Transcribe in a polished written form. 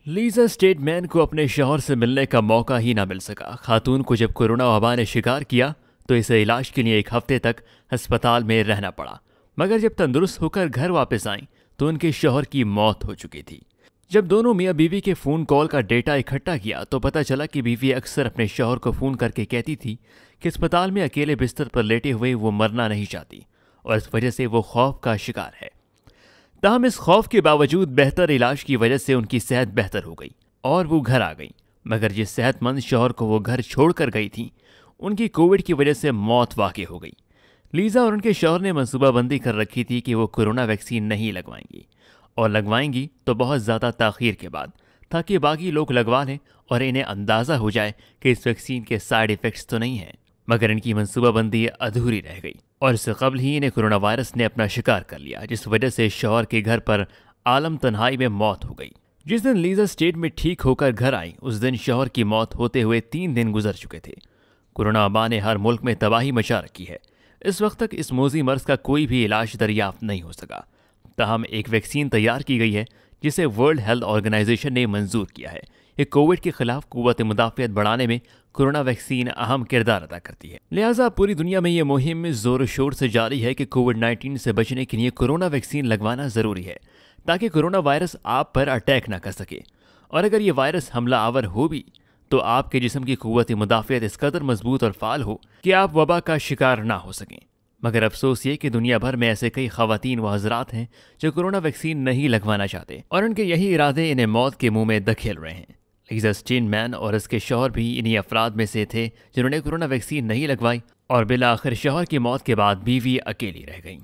Lisa statesman को अपने शौहर से मिलने का मौका ही ना मिल सका। खातून को जब कोरोना वबा ने शिकार किया तो इसे इलाज के लिए एक हफ्ते तक अस्पताल में रहना पड़ा, मगर जब तंदुरुस्त होकर घर वापस आईं तो उनके शौहर की मौत हो चुकी थी। जब दोनों मियाँ बीवी के फ़ोन कॉल का डेटा इकट्ठा किया तो पता चला कि बीवी अक्सर अपने शौहर को फ़ोन करके कहती थी कि अस्पताल में अकेले बिस्तर पर लेटे हुए वो मरना नहीं चाहती और इस वजह से वो खौफ का शिकार है। ताहम इस खौफ के बावजूद बेहतर इलाज की वजह से उनकी सेहत बेहतर हो गई और वो घर आ गई, मगर जिस सेहतमंद शौहर को वो घर छोड़कर गई थी उनकी कोविड की वजह से मौत वाक़ई हो गई। लीजा और उनके शौहर ने मनसूबाबंदी कर रखी थी कि वो कोरोना वैक्सीन नहीं लगवाएंगी और लगवाएंगी तो बहुत ज़्यादा ताख़ीर के बाद, ताकि बाकी लोग लगवा लें और इन्हें अंदाज़ा हो जाए कि इस वैक्सीन के साइड इफ़ेक्ट्स तो नहीं हैं। मगर इनकी मनसूबाबंदी अधूरी रह गई और इससे कबल ही इन्हें कोरोना वायरस ने अपना शिकार कर लिया, जिस वजह से शौहर के घर पर आलम तन्हाई में मौत हो गई। जिस दिन लीजा स्टेट में ठीक होकर घर आई उस दिन शौहर की मौत होते हुए 3 दिन गुजर चुके थे। कोरोना वबा ने हर मुल्क में तबाही मचा रखी है। इस वक्त तक इस मोजी मर्ज का कोई भी इलाज दरियाफ्त नहीं हो सका। ताहम एक वैक्सीन तैयार की गई है जिसे वर्ल्ड हेल्थ ऑर्गेनाइजेशन ने मंजूर किया है। ये कोविड के खिलाफ कुव्वत मुदाफ़ियत बढ़ाने में कोरोना वैक्सीन अहम किरदार अदा करती है। लिहाजा पूरी दुनिया में ये मुहिम ज़ोर शोर से जारी है कि कोविड-19 से बचने के लिए कोरोना वैक्सीन लगवाना ज़रूरी है, ताकि कोरोना वायरस आप पर अटैक ना कर सके। और अगर ये वायरस हमला आवर हो भी तो आपके जिस्म की कुव्वत मुदाफ़ियत इस कदर मजबूत और फाल हो कि आप वबा का शिकार ना हो सकें। मगर अफसोस ये कि दुनिया भर में ऐसे कई ख़वातीन व हज़रात हैं जो कोरोना वैक्सीन नहीं लगवाना चाहते और उनके यही इरादे इन्हें मौत के मुंह में धकेल रहे हैं। लीजा स्टेटमैन और इसके शौहर भी इन्हीं अफराद में से थे जिन्होंने कोरोना वैक्सीन नहीं लगवाई और बिल आखिर शौहर की मौत के बाद बीवी अकेली रह गई।